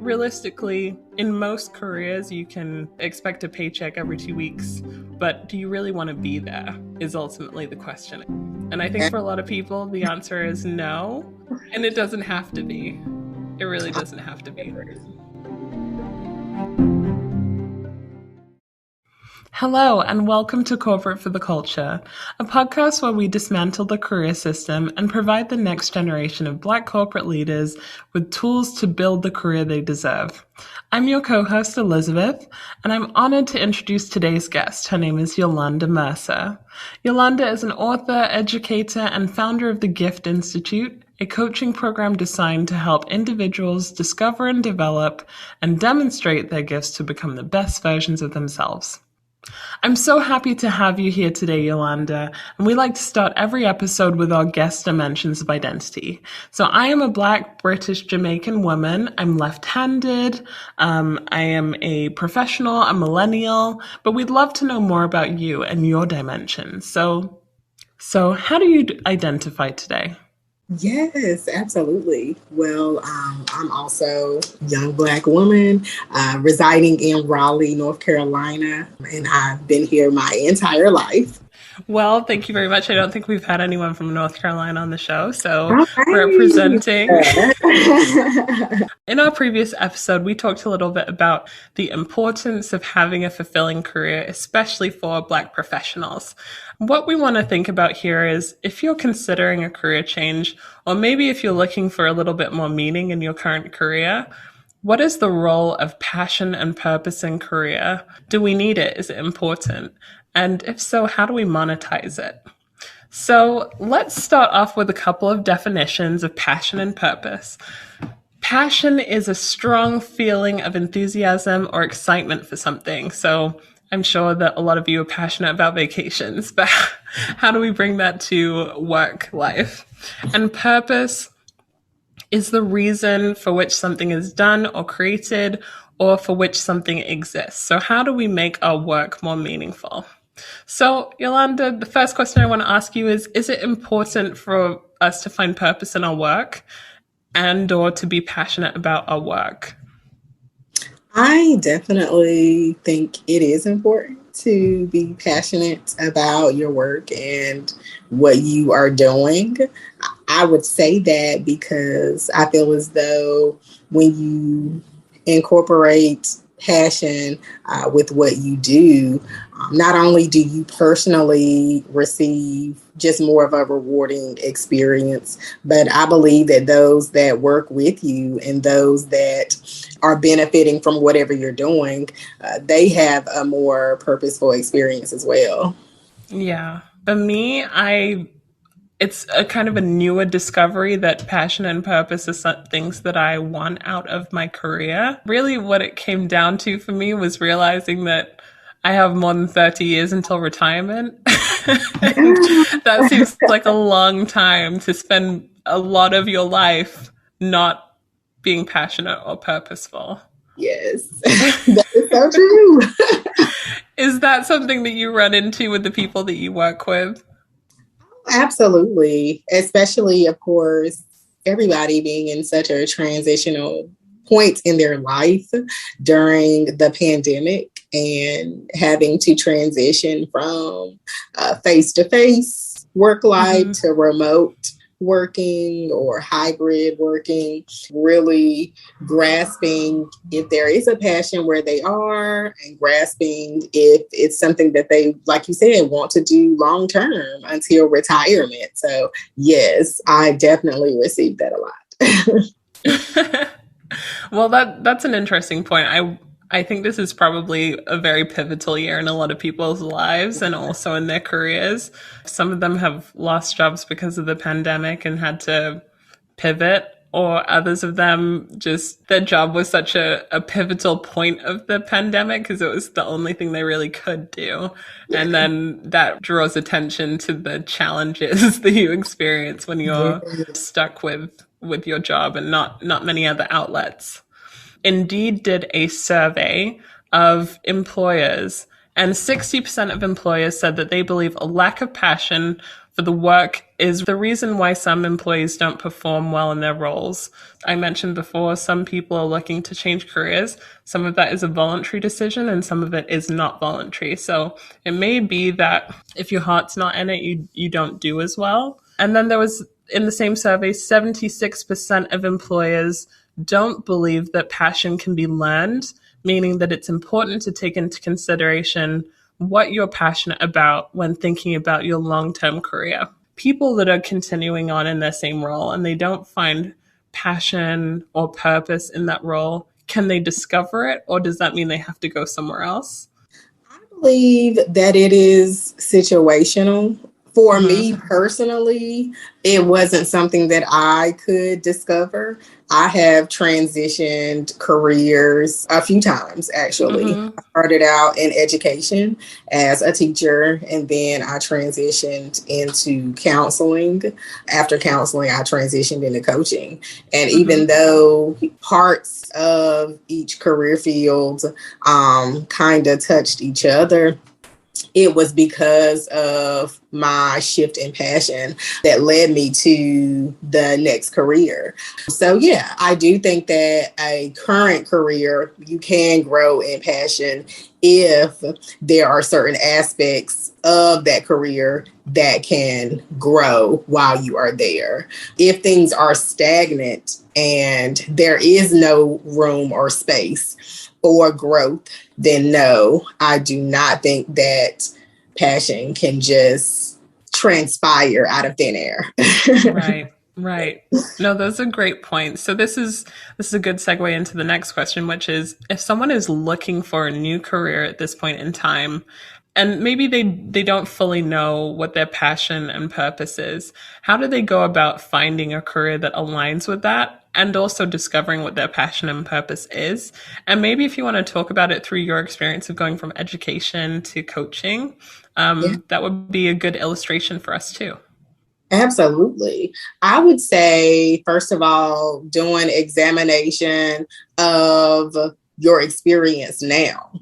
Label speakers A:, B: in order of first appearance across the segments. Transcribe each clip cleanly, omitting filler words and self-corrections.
A: realistically, in most careers, you can expect a paycheck every 2 weeks, but do you really want to be there is ultimately the question. And I think for a lot of people, the answer is no, and it doesn't have to be. It really doesn't have to be. Hello, and welcome to Corporate for the Culture, a podcast where we dismantle the career system and provide the next generation of Black corporate leaders with tools to build the career they deserve. I'm your co-host, Elizabeth, and I'm honored to introduce today's guest. Her name is Yolanda Mercer. Yolanda is an author, educator, and founder of the Gift Institute, a coaching program designed to help individuals discover and develop and demonstrate their gifts to become the best versions of themselves. I'm so happy to have you here today, Yolanda, and we like to start every episode with our guest dimensions of identity. So I am a Black, British, Jamaican woman. I'm left-handed. I am a professional, a millennial, but we'd love to know more about you and your dimensions. So how do you identify today?
B: Yes, absolutely. Well, I'm also a young Black woman residing in Raleigh, North Carolina, and I've been here my entire life.
A: Well, thank you very much. I don't think we've had anyone from North Carolina on the show, so representing. In our previous episode, we talked a little bit about the importance of having a fulfilling career, especially for Black professionals. What we want to think about here is if you're considering a career change, or maybe if you're looking for a little bit more meaning in your current career, what is the role of passion and purpose in career? Do we need it? Is it important? And if so, how do we monetize it? So let's start off with a couple of definitions of passion and purpose. Passion is a strong feeling of enthusiasm or excitement for something. So I'm sure that a lot of you are passionate about vacations, but how do we bring that to work life? And purpose is the reason for which something is done or created or for which something exists. So how do we make our work more meaningful? So, Yolanda, the first question I want to ask you is it important for us to find purpose in our work and or to be passionate about our work?
B: I definitely think it is important to be passionate about your work and what you are doing. I would say that because I feel as though when you incorporate passion with what you do, not only do you personally receive just more of a rewarding experience, but I believe that those that work with you and those that are benefiting from whatever you're doing, they have a more purposeful experience as well.
A: Yeah. For me, it's a kind of a newer discovery that passion and purpose are some things that I want out of my career. Really what it came down to for me was realizing that I have more than 30 years until retirement. That seems like a long time to spend a lot of your life not being passionate or purposeful.
B: Yes, that is so true.
A: Is that something that you run into with the people that you work with?
B: Absolutely. Especially, of course, everybody being in such a transitional point in their life during the pandemic and having to transition from face-to-face work life to remote working or hybrid working, really grasping if there is a passion where they are and grasping if it's something that they, like you said, want to do long term until retirement. So yes, I definitely received that a
A: lot. Well, that's an interesting point. I think this is probably a very pivotal year in a lot of people's lives and also in their careers. Some of them have lost jobs because of the pandemic and had to pivot, or others of them just their job was such a pivotal point of the pandemic because it was the only thing they really could do. And then that draws attention to the challenges that you experience when you're stuck with your job and not many other outlets. Indeed did a survey of employers, and 60% of employers said that they believe a lack of passion for the work is the reason why some employees don't perform well in their roles. I mentioned before, some people are looking to change careers. Some of that is a voluntary decision and some of it is not voluntary. So it may be that if your heart's not in it, you don't do as well. And then there was, in the same survey, 76% of employers don't believe that passion can be learned, meaning that it's important to take into consideration what you're passionate about when thinking about your long-term career. People that are continuing on in their same role and they don't find passion or purpose in that role, can they discover it, or does that mean they have to go somewhere else?
B: I believe that it is situational. For me
A: Mm-hmm.
B: personally, it wasn't something that I could discover. I have transitioned careers a few times, actually.
A: Mm-hmm.
B: I started out in education as a teacher, and then I transitioned into counseling. After counseling, I transitioned into coaching. And
A: Mm-hmm.
B: even though parts of each career field kind of touched each other, it was because of my shift in passion that led me to the next career. So, yeah, I do think that a current career, you can grow in passion if there are certain aspects of that career that can grow while you are there. If things are stagnant and there is no room or space or growth, then no, I do not think that passion can just transpire out of thin air.
A: Right, right. No, those are great points. So this is a good segue into the next question, which is if someone is looking for a new career at this point in time, and maybe they don't fully know what their passion and purpose is, how do they go about finding a career that aligns with that and also discovering what their passion and purpose is? And maybe if you want to talk about it through your experience of going from education to coaching,
B: Yeah,
A: that would be a good illustration for us too.
B: absolutely. I would say, first of all, doing examination of your experience now.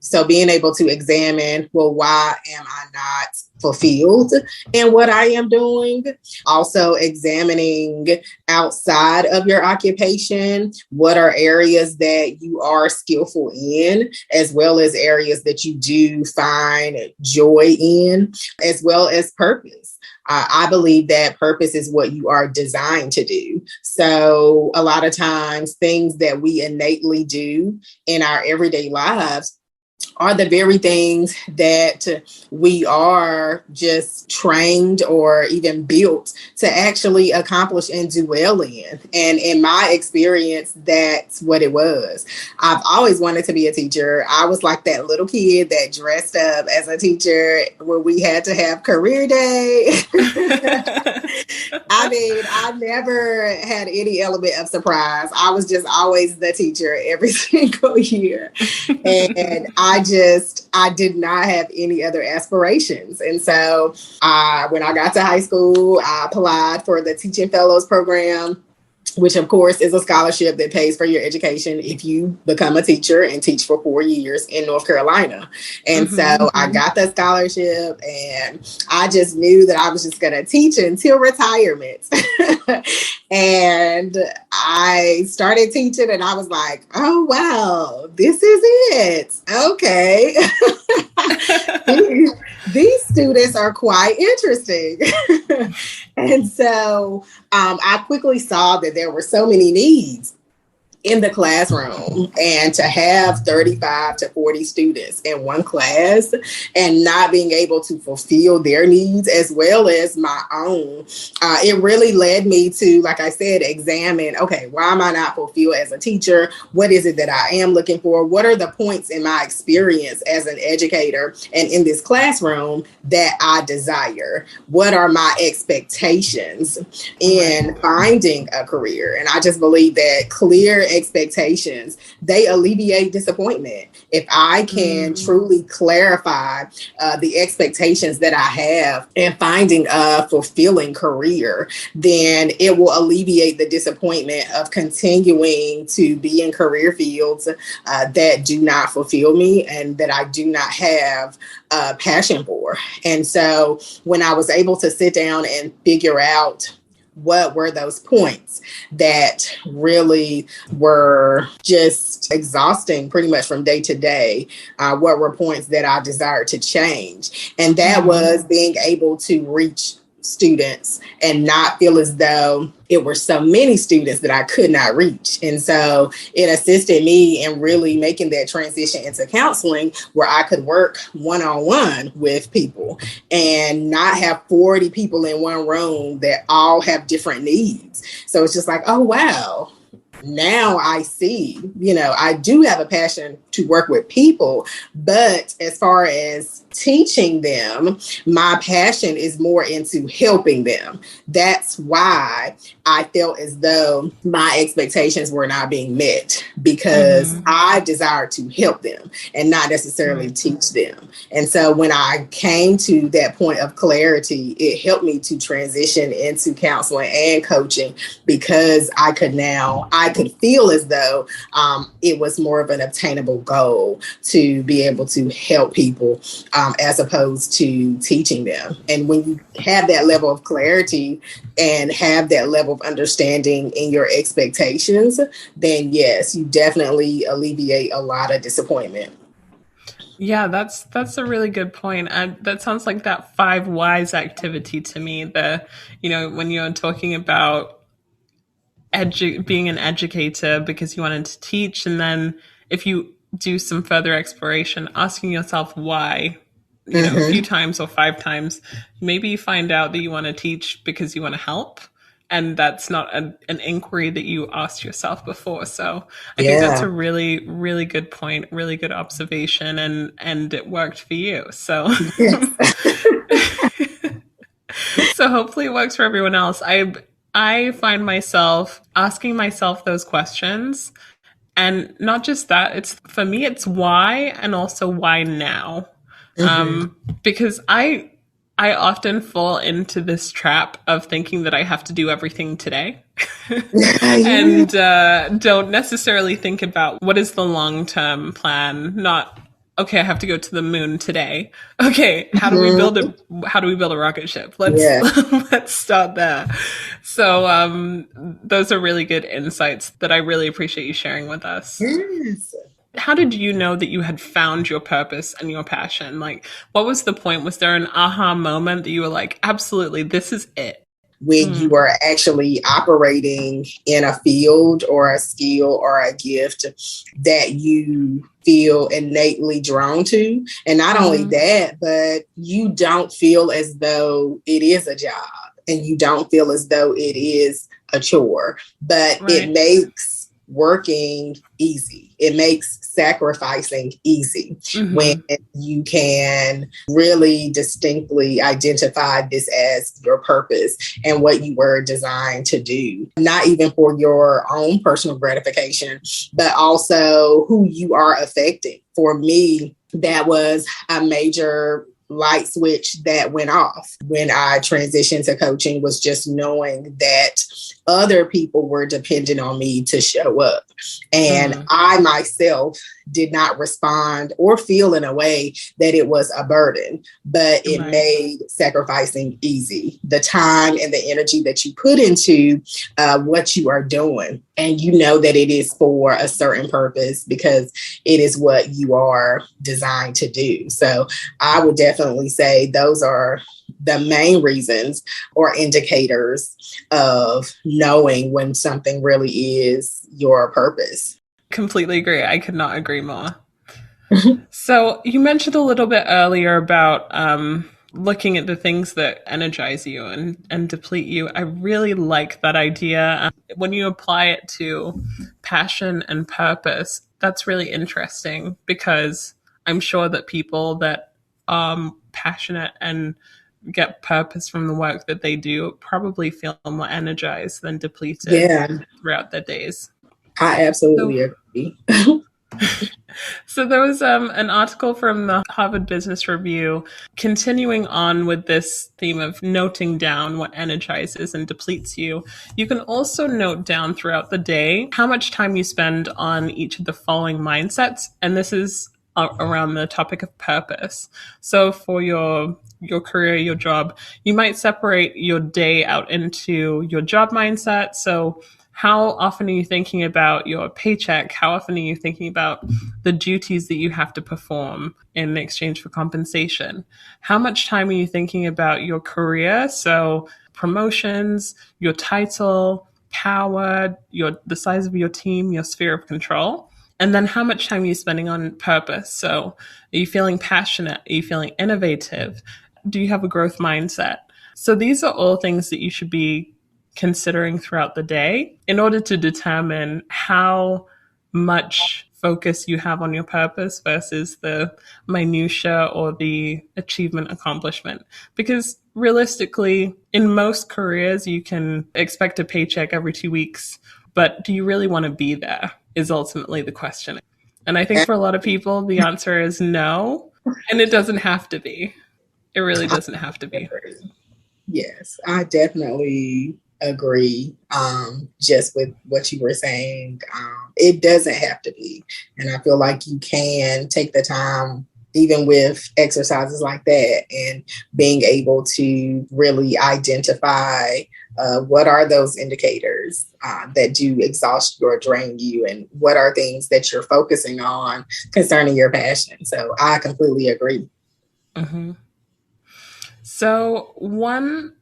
B: So being able to examine, well, why am I not fulfilled in what I am doing? Also examining outside of your occupation, what are areas that you are skillful in, as well as areas that you do find joy in, as well as purpose. I believe that purpose is what you are designed to do. So a lot of times things that we innately do in our everyday lives are the very things that we are just trained or even built to actually accomplish and do well in. And in my experience, that's what it was. I've always wanted to be a teacher. I was like that little kid that dressed up as a teacher when we had to have career day. I mean, I never had any element of surprise. I was just always the teacher every single year. And I did not have any other aspirations. And so when I got to high school, I applied for the Teaching Fellows program, which of course is a scholarship that pays for your education if you become a teacher and teach for 4 years in North Carolina. And
A: Mm-hmm.
B: so I got the scholarship and I just knew that I was just going to teach until retirement. And I started teaching and I was like, oh, wow, this is it. Okay. These students are quite interesting. And so I quickly saw that there were so many needs in the classroom, and to have 35 to 40 students in one class and not being able to fulfill their needs as well as my own, it really led me to, like I said, examine, okay, why am I not fulfilled as a teacher? What is it that I am looking for? What are the points in my experience as an educator and in this classroom that I desire? What are my expectations
A: Right.
B: in finding a career? And I just believe that clear expectations, they alleviate disappointment. If I can truly clarify the expectations that I have and finding a fulfilling career, then it will alleviate the disappointment of continuing to be in career fields that do not fulfill me and that I do not have passion for. And so when I was able to sit down and figure out what were those points that really were just exhausting pretty much from day to day, what were points that I desired to change. And that was being able to reach students and not feel as though it were so many students that I could not reach. And so it assisted me in really making that transition into counseling where I could work one-on-one with people and not have 40 people in one room that all have different needs. So it's just like, oh, wow. Now I see, I do have a passion to work with people, but as far as teaching them, my passion is more into helping them. That's why I felt as though my expectations were not being met because I desired to help them and not necessarily teach them. And so when I came to that point of clarity, it helped me to transition into counseling and coaching because I could feel as though it was more of an obtainable goal to be able to help people as opposed to teaching them. And when you have that level of clarity and have that level of understanding in your expectations, then yes, you definitely alleviate a lot of disappointment.
A: Yeah, that's a really good point. That sounds like that five whys activity to me. When you're talking about being an educator because you wanted to teach, and then if you do some further exploration, asking yourself why, a few times or five times, maybe you find out that you want to teach because you want to help. And that's not an inquiry that you asked yourself before. So I think that's
B: Yeah.
A: a really, really good point, really good observation, and it worked for you. So so hopefully it works for everyone else. I find myself asking myself those questions, and not just that, it's for me it's why, and also why now. Because I often fall into this trap of thinking that I have to do everything today
B: Yeah.
A: and don't necessarily think about what is the long term plan. Not, okay, I have to go to the moon today. Okay, how do we build a rocket ship? Let's
B: Yeah.
A: let's start there. So those are really good insights that I really appreciate you sharing with us.
B: Yes.
A: How did you know that you had found your purpose and your passion? Like, what was the point? Was there an aha moment that you were like, absolutely, this is it?
B: When you are actually operating in a field or a skill or a gift that you feel innately drawn to. And not only that, but you don't feel as though it is a job and you don't feel as though it is a chore, but it
A: Right.
B: makes working easy. It makes sacrificing easy when you can really distinctly identify this as your purpose and what you were designed to do, not even for your own personal gratification, but also who you are affecting. For me, that was a major light switch that went off when I transitioned to coaching, was just knowing that other people were dependent on me to show up. And I myself did not respond or feel in a way that it was a burden, but it
A: Right.
B: made sacrificing easy. The time and the energy that you put into what you are doing, and you know that it is for a certain purpose because it is what you are designed to do. So I would definitely say those are the main reasons or indicators of knowing when something really is your purpose.
A: Completely agree. I could not agree more. So you mentioned a little bit earlier about looking at the things that energize you and deplete you. I really like that idea. When you apply it to passion and purpose, that's really interesting because I'm sure that people that are passionate and get purpose from the work that they do probably feel more energized than depleted
B: Yeah.
A: throughout their days.
B: I
A: So
B: absolutely agree.
A: So there was an article from the Harvard Business Review continuing on with this theme of noting down what energizes and depletes you. You can also note down throughout the day how much time you spend on each of the following mindsets, and this is around the topic of purpose. So for your career, your job, you might separate your day out into your job mindset. So how often are you thinking about your paycheck? How often are you thinking about the duties that you have to perform in exchange for compensation? How much time are you thinking about your career? So promotions, your title, power, the size of your team, your sphere of control. And then how much time are you spending on purpose? So are you feeling passionate? Are you feeling innovative? Do you have a growth mindset? So these are all things that you should be considering throughout the day in order to determine how much focus you have on your purpose versus the minutia or the achievement accomplishment. Because realistically, in most careers, you can expect a paycheck every 2 weeks, but do you really want to be there is ultimately the question. And I think for a lot of people, the answer is no, and it doesn't have to be. It really doesn't have to be.
B: Yes, I definitely agree. Just with what you were saying, it doesn't have to be. And I feel like you can take the time, even with exercises like that, and being able to really identify what are those indicators that do exhaust you or drain you, and what are things that you're focusing on concerning your passion. So I completely agree.
A: Mm-hmm. So, one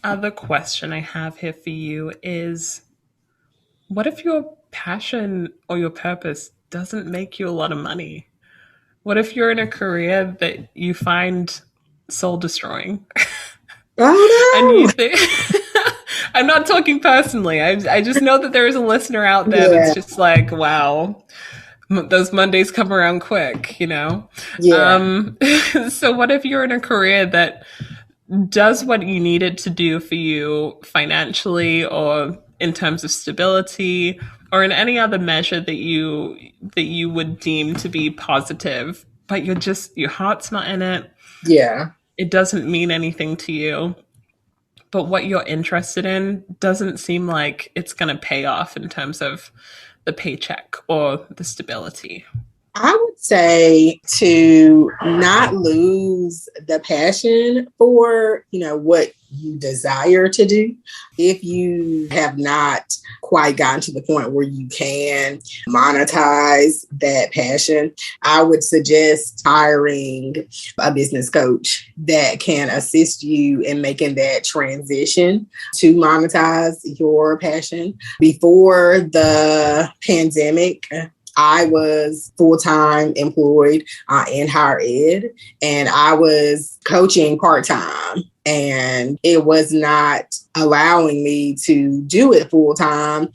A: other question I have here for you is what if your passion or your purpose doesn't make you a lot of money? What if you're in a career that you find soul destroying? And you
B: Oh
A: think, I'm not talking personally, I just know that there is a listener out
B: no.
A: there that's
B: Yeah.
A: just like, wow, those Mondays come around quick, you know?
B: Yeah.
A: Um, so, what if you're in a career that does what you need it to do for you financially or in terms of stability or in any other measure that you would deem to be positive, but your heart's not in it,
B: Yeah.
A: it doesn't mean anything to you, but what you're interested in doesn't seem like it's going to pay off in terms of the paycheck or the stability.
B: I would say to not lose the passion for, what you desire to do. If you have not quite gotten to the point where you can monetize that passion, I would suggest hiring a business coach that can assist you in making that transition to monetize your passion. Before the pandemic, I was full-time employed in higher ed, and I was coaching part-time, and it was not allowing me to do it full-time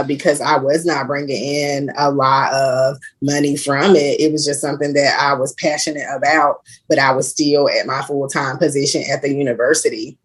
B: because I was not bringing in a lot of money from it. It was just something that I was passionate about, but I was still at my full-time position at the university.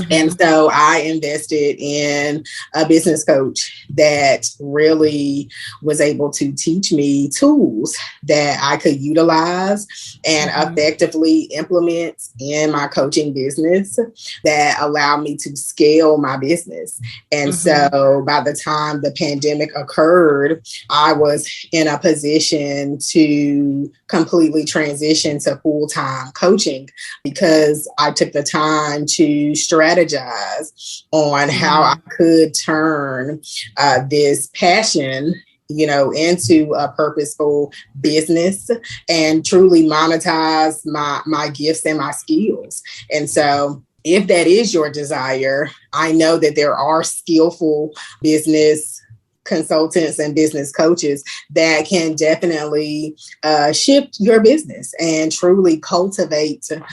B: And
A: Mm-hmm.
B: so I invested in a business coach that really was able to teach me tools that I could utilize and
A: Mm-hmm.
B: effectively implement in my coaching business that allowed me to scale my business. And
A: Mm-hmm.
B: so by the time the pandemic occurred, I was in a position to completely transition to full-time coaching because I took the time to strategize on how I
A: Mm-hmm.
B: could turn this passion into a purposeful business and truly monetize my gifts and my skills. And so if that is your desire, I know that there are skillful business consultants and business coaches that can definitely shift your business and truly cultivate and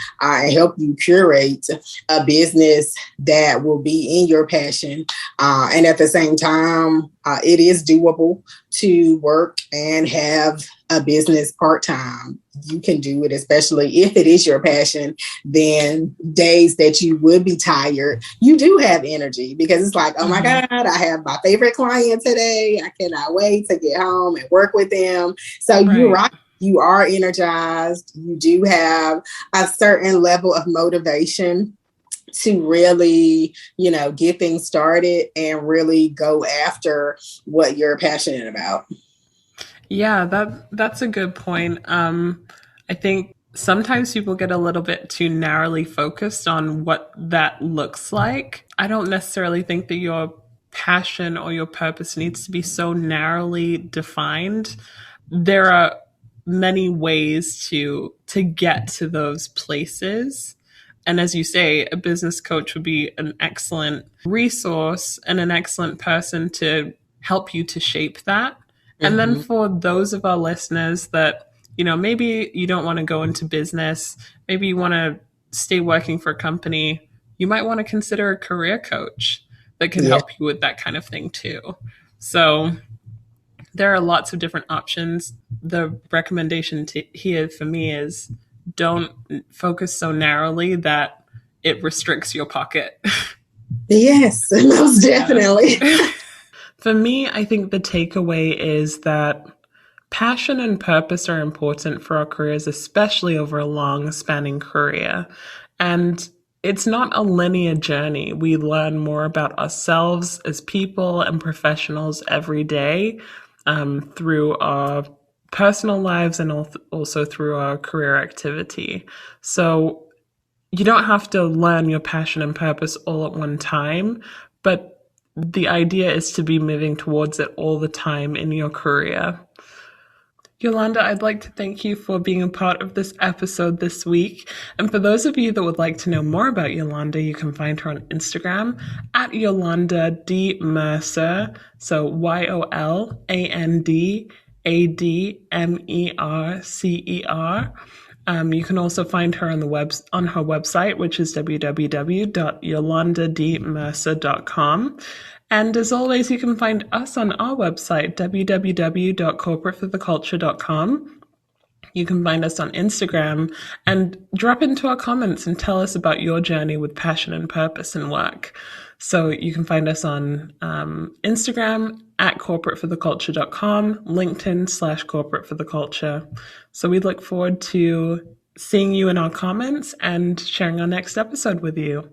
B: help you curate a business that will be in your passion. And at the same time, it is doable to work and have a business part-time. you can do it, especially if it is your passion. Then days that you would be tired, you do have energy because it's like, oh my
A: Mm-hmm.
B: God, I have my favorite client today. I cannot wait to get home and work with them. So you're
A: Right.
B: right. You are energized. You do have a certain level of motivation to really, get things started and really go after what you're passionate about.
A: Yeah, that's a good point. I think sometimes people get a little bit too narrowly focused on what that looks like. I don't necessarily think that your passion or your purpose needs to be so narrowly defined. There are many ways to get to those places. And as you say, a business coach would be an excellent resource and an excellent person to help you to shape that. And then
B: Mm-hmm.
A: for those of our listeners that, maybe you don't want to go into business, maybe you want to stay working for a company, you might want to consider a career coach that can
B: Yeah.
A: help you with that kind of thing too. So there are lots of different options. The recommendation here for me is don't focus so narrowly that it restricts your pocket.
B: Yes, most
A: Yeah.
B: definitely.
A: For me, I think the takeaway is that passion and purpose are important for our careers, especially over a long spanning career. And it's not a linear journey. We learn more about ourselves as people and professionals every day through our personal lives and also through our career activity. So you don't have to learn your passion and purpose all at one time, but the idea is to be moving towards it all the time in your career. Yolanda, I'd like to thank you for being a part of this episode this week. And for those of you that would like to know more about Yolanda, you can find her on Instagram at Yolanda D. Mercer. So YOLANDADMERCER. You can also find her on on her website, which is www.yolandadmercer.com. And as always, you can find us on our website, www.corporatefortheculture.com. You can find us on Instagram and drop into our comments and tell us about your journey with passion and purpose in work. So you can find us on Instagram at corporatefortheculture.com, LinkedIn/corporatefortheculture. So we look forward to seeing you in our comments and sharing our next episode with you.